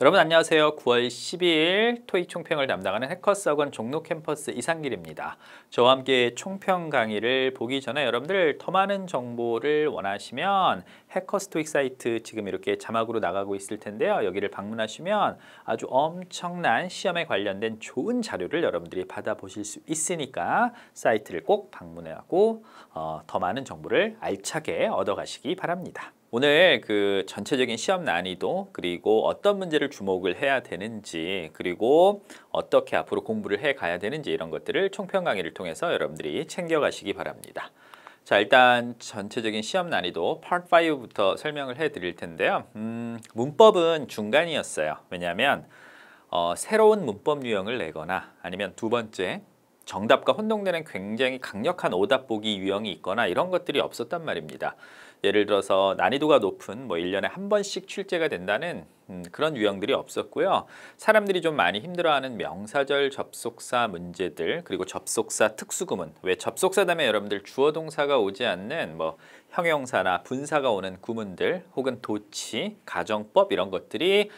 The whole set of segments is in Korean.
여러분 안녕하세요. 9월 12일 토익 총평을 담당하는 해커스학원 종로 캠퍼스 이상길입니다. 저와 함께 총평 강의를 보기 전에 여러분들 더 많은 정보를 원하시면 해커스 토익 사이트 지금 이렇게 자막으로 나가고 있을 텐데요. 여기를 방문하시면 아주 엄청난 시험에 관련된 좋은 자료를 여러분들이 받아보실 수 있으니까 사이트를 꼭 방문하고 더 많은 정보를 알차게 얻어가시기 바랍니다. 오늘 그 전체적인 시험 난이도 그리고 어떤 문제를 주목을 해야 되는지 그리고 어떻게 앞으로 공부를 해 가야 되는지 이런 것들을 총평 강의를 통해서 여러분들이 챙겨가시기 바랍니다. 자, 일단 전체적인 시험 난이도 Part 5부터 설명을 해 드릴 텐데요. 문법은 중간이었어요. 왜냐하면 새로운 문법 유형을 내거나 아니면 두 번째 정답과 혼동되는 굉장히 강력한 오답 보기 유형이 있거나 이런 것들이 없었단 말입니다. 예를 들어서 난이도가 높은 1년에 한 번씩 출제가 된다는 그런 유형들이 없었고요. 사람들이 좀 많이 힘들어하는 명사절 접속사 문제들 그리고 접속사 특수구문 왜 접속사 다음에 여러분들 주어 동사가 오지 않는 형용사나 분사가 오는 구문들 혹은 도치, 가정법 이런 것들이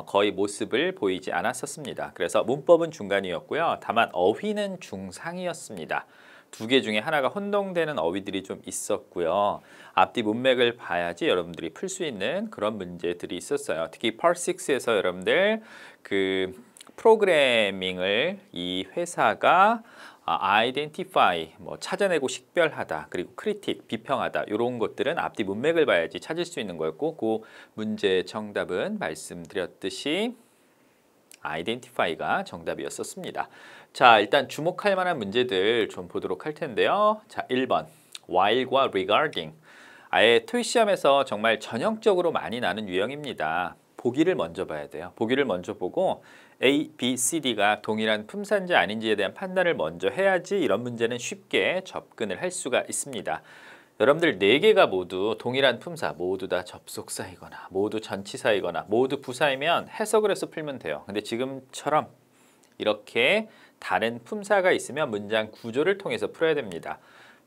거의 모습을 보이지 않았었습니다. 그래서 문법은 중간이었고요. 다만 어휘는 중상이었습니다. 두 개 중에 하나가 혼동되는 어휘들이 좀 있었고요. 앞뒤 문맥을 봐야지 여러분들이 풀 수 있는 그런 문제들이 있었어요. 특히 Part 6에서 여러분들 그 프로그래밍을 이 회사가 identify, 찾아내고 식별하다, 그리고 critic, 비평하다 이런 것들은 앞뒤 문맥을 봐야지 찾을 수 있는 거였고 그 문제 정답은 말씀드렸듯이 identify가 정답이었었습니다. 자, 일단 주목할 만한 문제들 좀 보도록 할 텐데요. 자, 1번 while과 regarding 아예 토익 시험에서 정말 전형적으로 많이 나는 유형입니다. 보기를 먼저 봐야 돼요. 보기를 먼저 보고 A, B, C, D가 동일한 품사인지 아닌지에 대한 판단을 먼저 해야지 이런 문제는 쉽게 접근을 할 수가 있습니다. 여러분들 4개가 모두 동일한 품사, 모두 다 접속사이거나 모두 전치사이거나 모두 부사이면 해석을 해서 풀면 돼요. 근데 지금처럼 이렇게 다른 품사가 있으면 문장 구조를 통해서 풀어야 됩니다.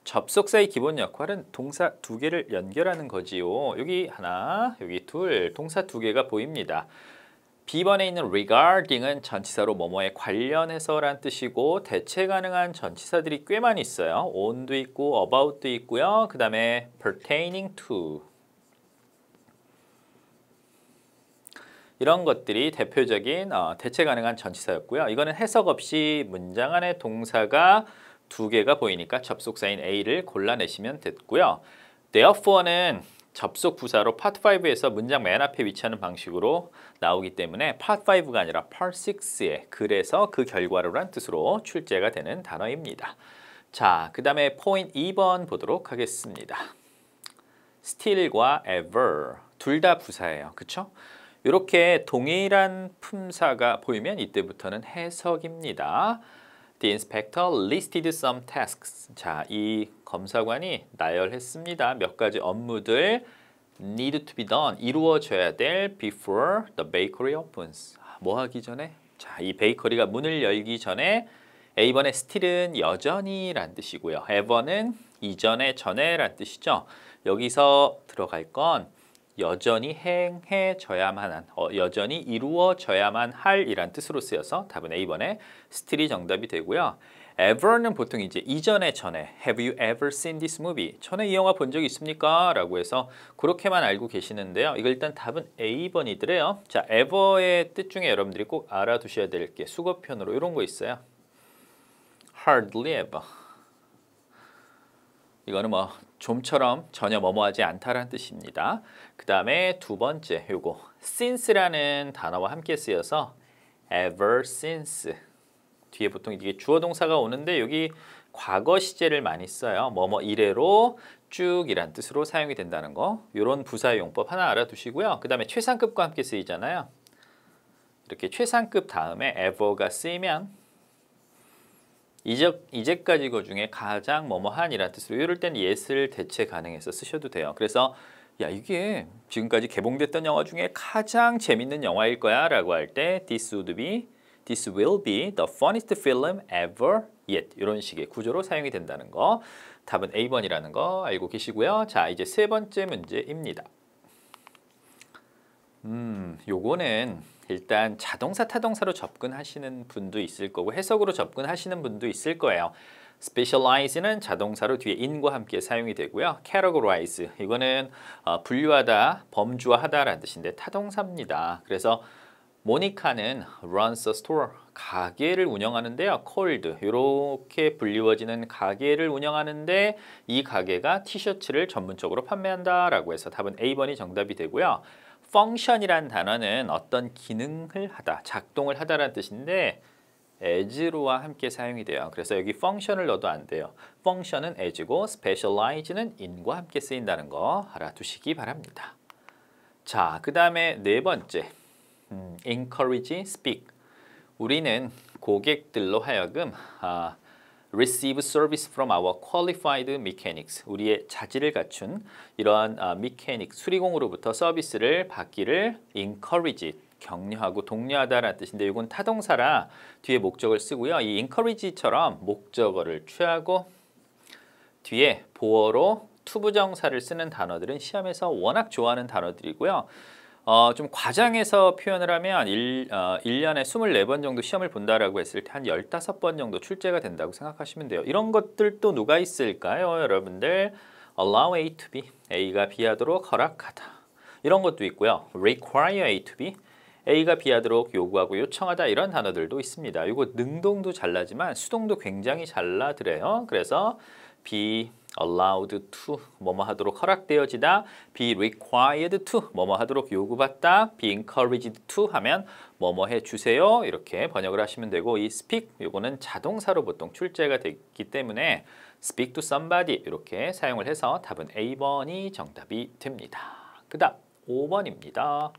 접속사의 기본 역할은 동사 2개를 연결하는 거지요. 여기 하나, 여기 둘, 동사 2개가 보입니다. B번에 있는 regarding은 전치사로 뭐뭐에 관련해서 란 뜻이고 대체 가능한 전치사들이 꽤 많이 있어요. on도 있고 about도 있고요. 그 다음에 pertaining to 이런 것들이 대표적인 대체 가능한 전치사였고요. 이거는 해석 없이 문장 안에 동사가 2개가 보이니까 접속사인 A를 골라내시면 됐고요. Therefore는 접속 부사로 Part 5에서 문장 맨 앞에 위치하는 방식으로 나오기 때문에 Part 5가 아니라 Part 6에 그래서 그 결과로란 뜻으로 출제가 되는 단어입니다. 자, 그 다음에 포인트 2번 보도록 하겠습니다. still과 ever 둘 다 부사예요. 그쵸? 이렇게 동일한 품사가 보이면 이때부터는 해석입니다. The inspector listed some tasks. 자, 이 검사관이 나열했습니다. 몇 가지 업무들 need to be done, 이루어져야 될 before the bakery opens. 뭐 하기 전에? 자, 이 베이커리가 문을 열기 전에 A번의 still은 여전히 란 뜻이고요. ever는 이전에 전에 란 뜻이죠. 여기서 들어갈 건 여전히 행해져야만 한, 여전히 이루어져야만 할 이란 뜻으로 쓰여서 답은 A번에 still이 정답이 되고요. ever는 보통 이제 이전에 전에 Have you ever seen this movie? 전에 이 영화 본 적 있습니까? 라고 해서 그렇게만 알고 계시는데요. 이거 일단 답은 A번이더래요. 자, ever의 뜻 중에 여러분들이 꼭 알아두셔야 될 게 수거편으로 이런 거 있어요. Hardly ever. 이거는 좀처럼 전혀 뭐뭐하지 않다라는 뜻입니다. 그 다음에 두 번째 요거 since라는 단어와 함께 쓰여서 ever since 뒤에 보통 이게 주어 동사가 오는데 여기 과거 시제를 많이 써요. 뭐뭐 이래로 쭉 이란 뜻으로 사용이 된다는 거. 이런 부사 용법 하나 알아두시고요. 그 다음에 최상급과 함께 쓰이잖아요. 이렇게 최상급 다음에 ever가 쓰이면 이제까지 거 중에 가장 뭐뭐한 이란 뜻으로 이럴 땐 yes를 대체 가능해서 쓰셔도 돼요. 그래서 야, 이게 지금까지 개봉됐던 영화 중에 가장 재밌는 영화일 거야 라고 할 때 this will be the funniest film ever yet 이런 식의 구조로 사용이 된다는 거. 답은 A번이라는 거 알고 계시고요. 자, 이제 세 번째 문제입니다. 요거는 일단 자동사 타동사로 접근하시는 분도 있을 거고 해석으로 접근하시는 분도 있을 거예요. specialize는 자동사로 뒤에 in과 함께 사용이 되고요. categorize 이거는 분류하다, 범주화하다라는 뜻인데 타동사입니다. 그래서 모니카는 runs a store 가게를 운영하는데요. cold 이렇게 불리워지는 가게를 운영하는데 이 가게가 티셔츠를 전문적으로 판매한다라고 해서 답은 A번이 정답이 되고요. function이란 단어는 어떤 기능을 하다, 작동을 하다라는 뜻인데 as로와 함께 사용이 돼요. 그래서 여기 function을 넣어도 안 돼요. function은 as고 specialize는 in과 함께 쓰인다는 거 알아두시기 바랍니다. 자, 그 다음에 네 번째 encourage, speak. 우리는 고객들로 하여금 receive service from our qualified mechanics. 우리의 자질을 갖춘 이러한 mechanic, 수리공으로부터 서비스를 받기를 encourage, 격려하고 독려하다라는 뜻인데 이건 타동사라 뒤에 목적을 쓰고요. 이 encourage처럼 목적어를 취하고 뒤에 보어로 투부정사를 쓰는 단어들은 시험에서 워낙 좋아하는 단어들이고요. 좀 과장해서 표현을 하면 1년에 24번 정도 시험을 본다라고 했을 때 한 15번 정도 출제가 된다고 생각하시면 돼요. 이런 것들도 누가 있을까요? 여러분들 allow A to B, A가 B하도록 허락하다. 이런 것도 있고요. require A to B, A가 B하도록 요구하고 요청하다 이런 단어들도 있습니다. 이거 능동도 잘 나지만 수동도 굉장히 잘 나더래요. 그래서 be allowed to 뭐뭐 하도록 허락되어지다, be required to 뭐뭐 하도록 요구받다, be encouraged to 하면 뭐뭐 해주세요 이렇게 번역을 하시면 되고 이 speak 요거는 자동사로 보통 출제가 되기 때문에 speak to somebody 이렇게 사용을 해서 답은 A번이 정답이 됩니다. 그 다음 5번입니다.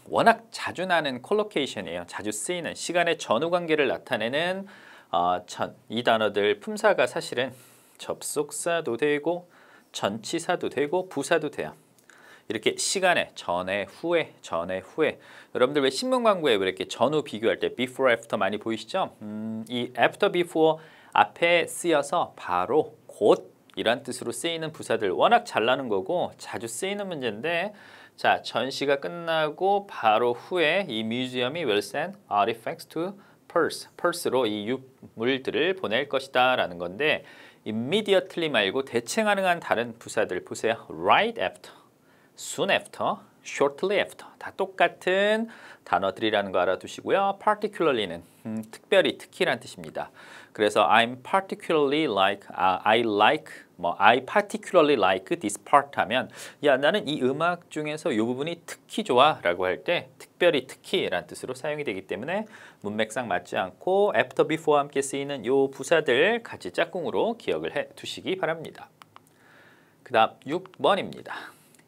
워낙 자주 나는 콜로케이션이에요. 자주 쓰이는 시간의 전후관계를 나타내는 이 단어들 품사가 사실은 접속사도 되고 전치사도 되고 부사도 돼요. 이렇게 시간에 전에 후에 전에 후에 여러분들 왜 신문 광고에 왜 이렇게 전후 비교할 때 before after 많이 보이시죠? 이 after before 앞에 쓰여서 바로 곧 이란 뜻으로 쓰이는 부사들 워낙 잘 나는 거고 자주 쓰이는 문제인데 자 전시가 끝나고 바로 후에 이 뮤지엄이 will send artifacts to Perth로 이 유물들을 보낼 것이다 라는 건데 immediately 말고 대체 가능한 다른 부사들 보세요. right after, soon after, shortly after 다 똑같은 단어들이라는 거 알아두시고요. particularly는 특별히 특히란 뜻입니다. 그래서 I'm particularly like, I particularly like this part 하면 야 나는 이 음악 중에서 이 부분이 특히 좋아 라고 할 때 특별히 특히란 뜻으로 사용이 되기 때문에 문맥상 맞지 않고 after, before와 함께 쓰이는 이 부사들 같이 짝꿍으로 기억을 해 두시기 바랍니다. 그 다음 6번입니다.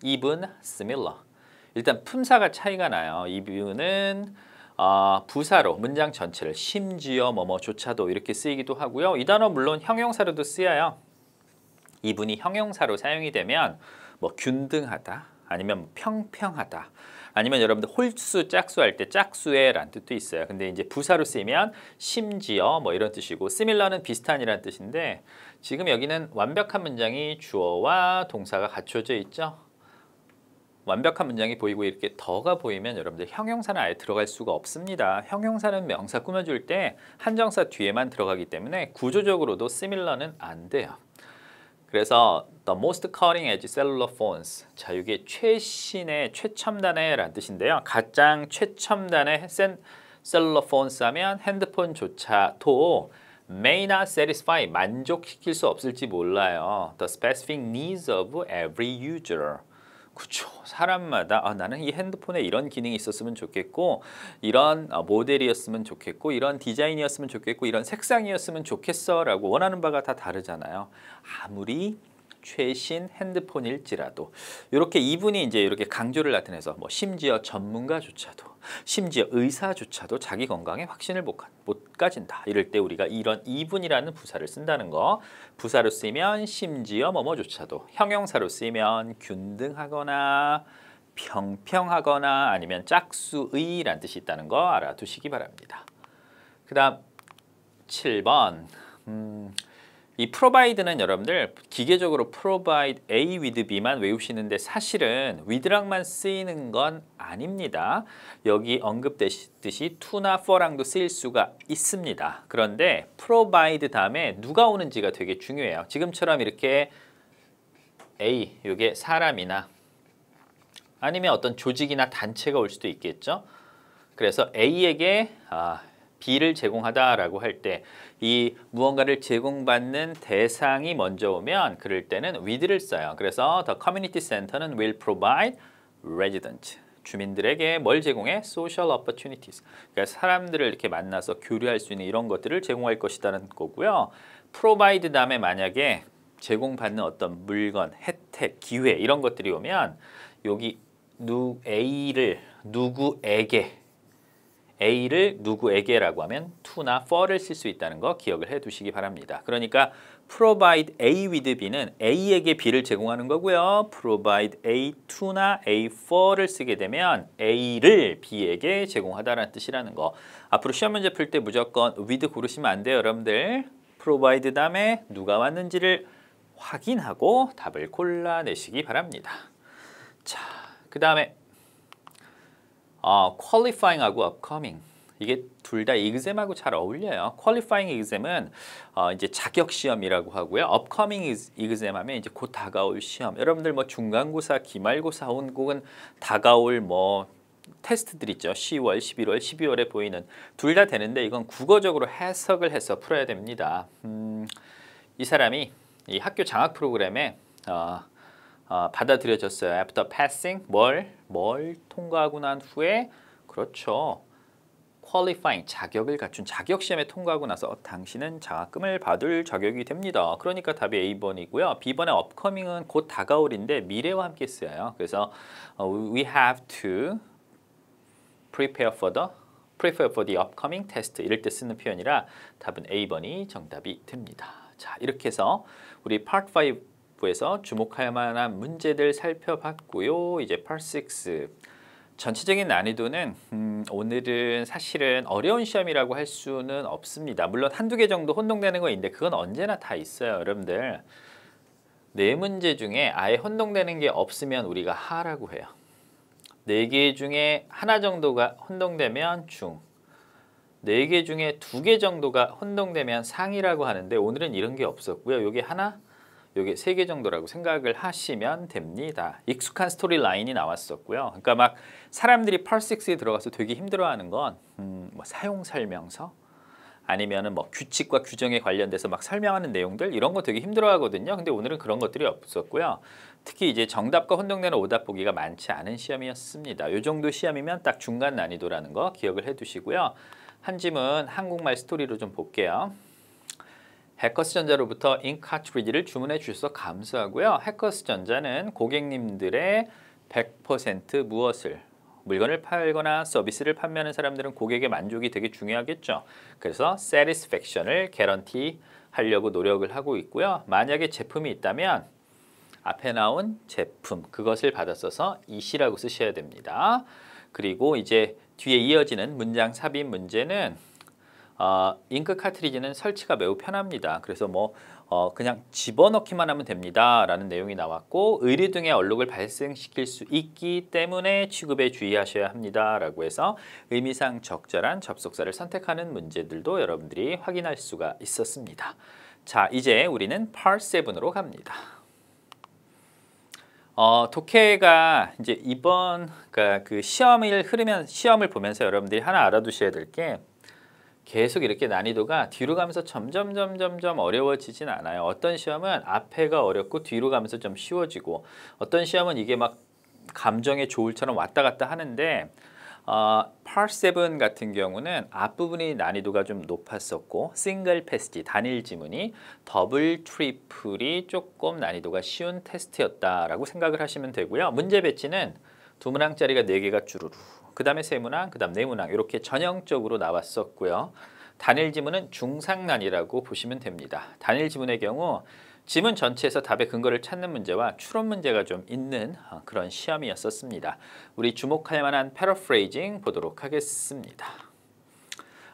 even, similar. 일단 품사가 차이가 나요. even은 부사로 문장 전체를 심지어 뭐뭐조차도 이렇게 쓰이기도 하고요. 이 단어 물론 형용사로도 쓰여요. even이 형용사로 사용이 되면 뭐 균등하다 아니면 평평하다 아니면 여러분들 홀수 짝수 할 때 짝수의 라는 뜻도 있어요. 근데 이제 부사로 쓰이면 심지어 뭐 이런 뜻이고 similar는 비슷한이라는 뜻인데 지금 여기는 완벽한 문장이 주어와 동사가 갖춰져 있죠. 완벽한 문장이 보이고 이렇게 더가 보이면 여러분들 형용사는 아예 들어갈 수가 없습니다. 형용사는 명사 꾸며줄 때 한정사 뒤에만 들어가기 때문에 구조적으로도 similar는 안 돼요. 그래서 the most cutting edge cellular phones. 자, 이게 최신의 최첨단의 라는 뜻인데요. 가장 최첨단의 cellular phones 하면 핸드폰조차도 may not satisfy, 만족시킬 수 없을지 몰라요. the specific needs of every user. 그쵸. 사람마다 나는 이 핸드폰에 이런 기능이 있었으면 좋겠고 이런 모델이었으면 좋겠고 이런 디자인이었으면 좋겠고 이런 색상이었으면 좋겠어 라고 원하는 바가 다 다르잖아요. 아무리 최신 핸드폰일지라도 이렇게 이분이 이제 이렇게 강조를 나타내서 뭐 심지어 전문가조차도 심지어 의사조차도 자기 건강에 확신을 못 가진다. 이럴 때 우리가 이런 이분이라는 부사를 쓴다는 거. 부사로 쓰이면 심지어 뭐뭐조차도, 형용사로 쓰이면 균등하거나 평평하거나 아니면 짝수의라는 뜻이 있다는 거 알아두시기 바랍니다. 그 다음 7번 이 provide는 여러분들 기계적으로 provide A with B만 외우시는데 사실은 with랑만 쓰이는 건 아닙니다. 여기 언급되시듯이 to나 for랑도 쓰일 수가 있습니다. 그런데 provide 다음에 누가 오는지가 되게 중요해요. 지금처럼 이렇게 A, 이게 사람이나 아니면 어떤 조직이나 단체가 올 수도 있겠죠. 그래서 A에게 B를 제공하다라고 할 때 이 무언가를 제공받는 대상이 먼저 오면 그럴 때는 with를 써요. 그래서 the community center는 will provide resident 주민들에게 뭘 제공해? social opportunities. 그러니까 사람들을 이렇게 만나서 교류할 수 있는 이런 것들을 제공할 것이라는 거고요. provide 다음에 만약에 제공받는 어떤 물건, 혜택, 기회 이런 것들이 오면 여기 A를 누구에게라고 하면 to나 for를 쓸 수 있다는 거 기억을 해 두시기 바랍니다. 그러니까 provide A with B는 A에게 B를 제공하는 거고요. provide A to나 A for를 쓰게 되면 A를 B에게 제공하다라는 뜻이라는 거. 앞으로 시험 문제 풀 때 무조건 with 고르시면 안 돼요, 여러분들. provide 다음에 누가 왔는지를 확인하고 답을 골라내시기 바랍니다. 자, 그 다음에 qualifying하고 upcoming 이게 둘 다 exam하고 잘 어울려요. qualifying exam은 이제 자격 시험이라고 하고요. upcoming exam 하면 이제 곧 다가올 시험. 여러분들 뭐 중간고사, 기말고사 혹은 다가올 뭐 테스트들 있죠. 10월, 11월, 12월에 보이는 둘 다 되는데 이건 국어적으로 해석을 해서 풀어야 됩니다. 이 사람이 이 학교 장학 프로그램에 받아들여졌어요. After passing 뭘 통과하고 난 후에 그렇죠. qualifying 자격을 갖춘 자격 시험에 통과하고 나서 당신은 장학금을 받을 자격이 됩니다. 그러니까 답이 A번이고요. B번의 upcoming은 곧 다가올인데 미래와 함께 쓰여요. 그래서 we have to prepare for the upcoming test 이럴 때 쓰는 표현이라 답은 A번이 정답이 됩니다. 자, 이렇게 해서 우리 Part 5에서 주목할 만한 문제들 살펴봤고요. 이제 Part 6 전체적인 난이도는 오늘은 사실은 어려운 시험이라고 할 수는 없습니다. 물론 한두 개 정도 혼동되는 거 있는데 그건 언제나 다 있어요. 여러분들 네 문제 중에 아예 혼동되는 게 없으면 우리가 하라고 해요. 네 개 중에 하나 정도가 혼동되면 중, 네 개 중에 두 개 정도가 혼동되면 상이라고 하는데 오늘은 이런 게 없었고요. 요게 하나, 요게 세 개 정도라고 생각을 하시면 됩니다. 익숙한 스토리 라인이 나왔었고요. 그러니까 막 사람들이 Part 6에 들어가서 되게 힘들어하는 건 뭐 사용 설명서 아니면은 뭐 규칙과 규정에 관련돼서 막 설명하는 내용들 이런 거 되게 힘들어하거든요. 근데 오늘은 그런 것들이 없었고요. 특히 이제 정답과 혼동되는 오답 보기가 많지 않은 시험이었습니다. 이 정도 시험이면 딱 중간 난이도라는 거 기억을 해두시고요. 한 짐은 한국말 스토리로 좀 볼게요. 해커스전자로부터 잉크 카트리지를 주문해 주셔서 감사하고요. 해커스전자는 고객님들의 100% 무엇을 물건을 팔거나 서비스를 판매하는 사람들은 고객의 만족이 되게 중요하겠죠. 그래서 satisfaction을 개런티 하려고 노력을 하고 있고요. 만약에 제품이 있다면 앞에 나온 제품 그것을 받았어서 it이라고 쓰셔야 됩니다. 그리고 이제 뒤에 이어지는 문장 삽입 문제는 잉크 카트리지는 설치가 매우 편합니다. 그래서 뭐 그냥 집어넣기만 하면 됩니다 라는 내용이 나왔고 의류 등의 얼룩을 발생시킬 수 있기 때문에 취급에 주의하셔야 합니다 라고 해서 의미상 적절한 접속사를 선택하는 문제들도 여러분들이 확인할 수가 있었습니다. 자, 이제 우리는 Part 7으로 갑니다. 독해가 이제 이번 그 시험을 보면서 여러분들이 하나 알아두셔야 될 게 계속 이렇게 난이도가 뒤로 가면서 점점 어려워지진 않아요. 어떤 시험은 앞에가 어렵고 뒤로 가면서 좀 쉬워지고 어떤 시험은 이게 막 감정의 조울처럼 왔다 갔다 하는데 Part 7 같은 경우는 앞부분이 난이도가 좀 높았었고 싱글 패스지 단일 지문이 더블 트리플이 조금 난이도가 쉬운 테스트였다라고 생각을 하시면 되고요. 문제 배치는 두 문항짜리가 4개가 주르르 그 다음에 세 문항, 그 다음 네 문항 이렇게 전형적으로 나왔었고요. 단일 지문은 중상난이라고 보시면 됩니다. 단일 지문의 경우 지문 전체에서 답의 근거를 찾는 문제와 추론 문제가 좀 있는 그런 시험이었었습니다. 우리 주목할 만한 패러프레이징 보도록 하겠습니다.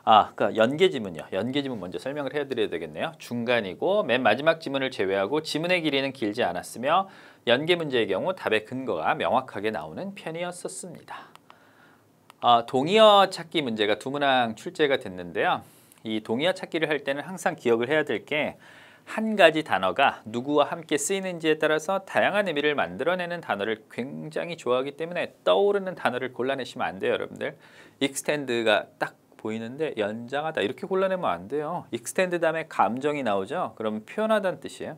그러니까 연계 지문이요. 연계 지문 먼저 설명을 해드려야 되겠네요. 중간이고 맨 마지막 지문을 제외하고 지문의 길이는 길지 않았으며 연계 문제의 경우 답의 근거가 명확하게 나오는 편이었었습니다. 동의어 찾기 문제가 두 문항 출제가 됐는데요. 이 동의어 찾기를 할 때는 항상 기억을 해야 될 게 한 가지 단어가 누구와 함께 쓰이는지에 따라서 다양한 의미를 만들어내는 단어를 굉장히 좋아하기 때문에 떠오르는 단어를 골라내시면 안 돼요, 여러분들. extend가 딱 보이는데 연장하다 이렇게 골라내면 안 돼요. extend 다음에 감정이 나오죠. 그럼 표현하다는 뜻이에요.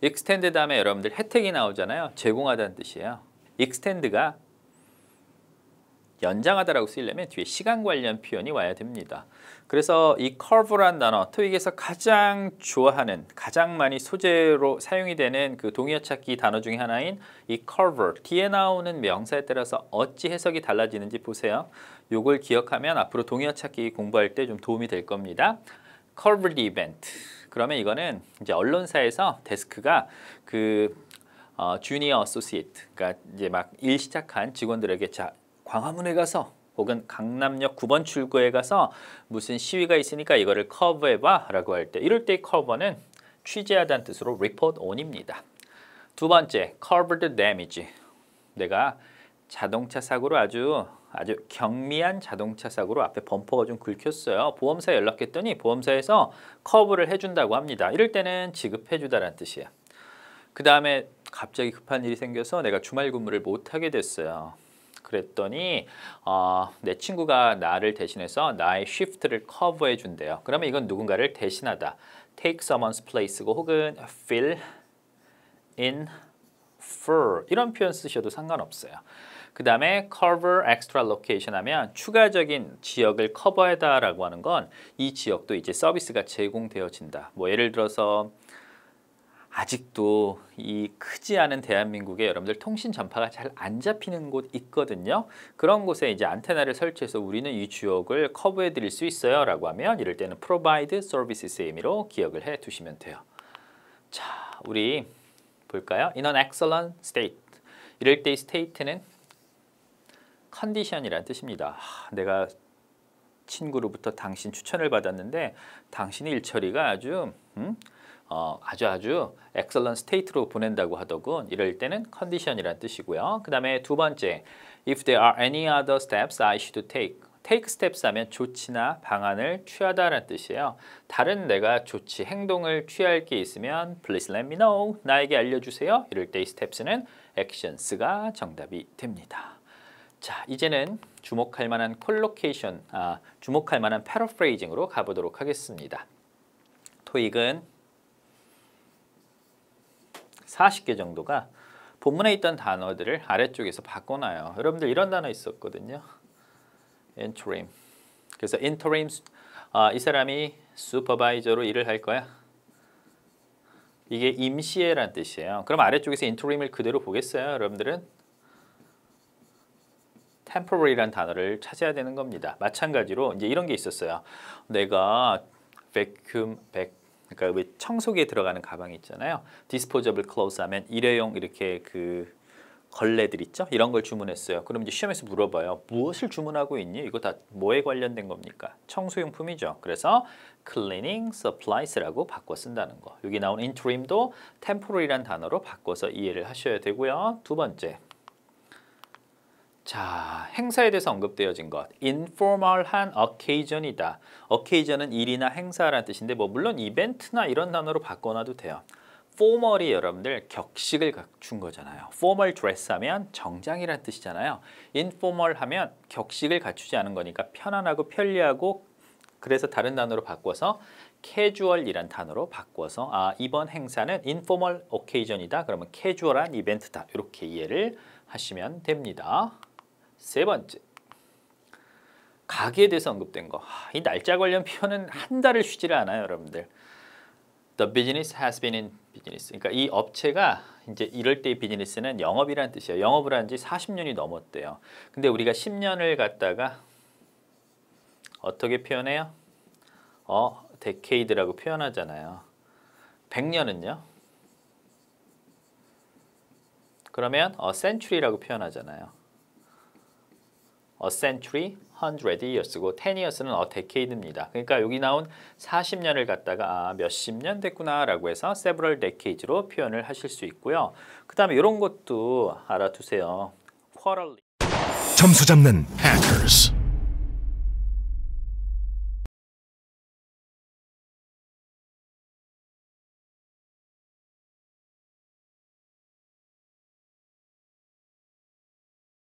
extend 다음에 여러분들 혜택이 나오잖아요. 제공하다는 뜻이에요. extend가 연장하다라고 쓰이려면 뒤에 시간 관련 표현이 와야 됩니다. 그래서 이 curve란 단어, 토익에서 가장 좋아하는, 가장 많이 소재로 사용이 되는 그 동의어 찾기 단어 중에 하나인 이 curve, 뒤에 나오는 명사에 따라서 어찌 해석이 달라지는지 보세요. 요걸 기억하면 앞으로 동의어 찾기 공부할 때 좀 도움이 될 겁니다. curved event. 그러면 이거는 이제 언론사에서 데스크가 주니어 어소시에이트, 그러니까 이제 막 일 시작한 직원들에게 자, 광화문에 가서 혹은 강남역 9번 출구에 가서 무슨 시위가 있으니까 이거를 커버해봐 라고 할 때 이럴 때 커버는 취재하다는 뜻으로 report on입니다. 두 번째, covered damage. 내가 자동차 사고로 아주 경미한 자동차 사고로 앞에 범퍼가 좀 긁혔어요. 보험사에 연락했더니 보험사에서 커버를 해준다고 합니다. 이럴 때는 지급해주다라는 뜻이에요. 그 다음에 갑자기 급한 일이 생겨서 내가 주말 근무를 못하게 됐어요. 그랬더니 내 친구가 나를 대신해서 나의 쉬프트를 커버해 준대요. 그러면 이건 누군가를 대신하다. take someone's place고 혹은 fill in for 이런 표현 쓰셔도 상관없어요. 그 다음에 cover extra location 하면 추가적인 지역을 커버하다라고 하는 건 이 지역도 이제 서비스가 제공되어진다. 뭐 예를 들어서 아직도 이 크지 않은 대한민국에 여러분들 통신 전파가 잘 안 잡히는 곳 있거든요. 그런 곳에 이제 안테나를 설치해서 우리는 이 지역을 커버해 드릴 수 있어요 라고 하면 이럴 때는 provide services의 의미로 기억을 해 두시면 돼요. 자, 우리 볼까요? In an excellent state. 이럴 때 이 state는 condition이라는 뜻입니다. 내가 친구로부터 당신 추천을 받았는데 당신의 일처리가 아주 excellent state로 보낸다고 하더군. 이럴 때는 condition이라는 뜻이고요. 그 다음에 두 번째, if there are any other steps I should take. take steps 하면 조치나 방안을 취하다라는 뜻이에요. 다른 내가 조치, 행동을 취할 게 있으면 please let me know. 나에게 알려주세요. 이럴 때 이 steps는 actions가 정답이 됩니다. 자, 이제는 주목할 만한 콜로케이션, 주목할 만한 패러프레이징으로 가보도록 하겠습니다. 토익은 40개 정도가 본문에 있던 단어들을 아래쪽에서 바꿔놔요. 여러분들 이런 단어 있었거든요. interim. 그래서 interim, 이 사람이 슈퍼바이저로 일을 할 거야. 이게 임시해란 뜻이에요. 그럼 아래쪽에서 interim을 그대로 보겠어요, 여러분들은? temporary란 단어를 찾아야 되는 겁니다. 마찬가지로 이제 이런 게 있었어요. 내가 그러니까 왜 청소기에 들어가는 가방이 있잖아요. disposable clothes 하면 일회용 이렇게 그 걸레들 있죠? 이런 걸 주문했어요. 그럼 이제 시험에서 물어봐요. 무엇을 주문하고 있니? 이거 다 뭐에 관련된 겁니까? 청소용품이죠. 그래서 cleaning supplies라고 바꿔 쓴다는 거. 여기 나온 interim도 temporary란 단어로 바꿔서 이해를 하셔야 되고요. 두 번째. 자, 행사에 대해서 언급되어진 것. informal한 occasion이다. occasion은 일이나 행사라는 뜻인데 뭐 물론 이벤트나 이런 단어로 바꿔놔도 돼요. formal이 여러분들 격식을 갖춘 거잖아요. formal dress 하면 정장이라는 뜻이잖아요. informal 하면 격식을 갖추지 않은 거니까 편안하고 편리하고 그래서 다른 단어로 바꿔서 casual이란 단어로 바꿔서 이번 행사는 informal occasion이다. 그러면 casual한 이벤트다. 이렇게 이해를 하시면 됩니다. 세 번째, 가게에 대해서 언급된 거. 이 날짜 관련 표현은 한 달을 쉬지를 않아요, 여러분들. The business has been in business. 그러니까 이 업체가 이제 이럴 때의 비즈니스는 영업이라는 뜻이에요. 영업을 한 지 40년이 넘었대요. 근데 우리가 10년을 갖다가 어떻게 표현해요? decade라고 표현하잖아요. 100년은요? 그러면 century라고 표현하잖아요. a century, 100 years고 10 years는 a decade입니다. 그러니까 여기 나온 40년을 갖다가 몇십 년 됐구나라고 해서 several decades로 표현을 하실 수 있고요. 그 다음에 이런 것도 알아두세요. quarterly. 점수 잡는 hackers.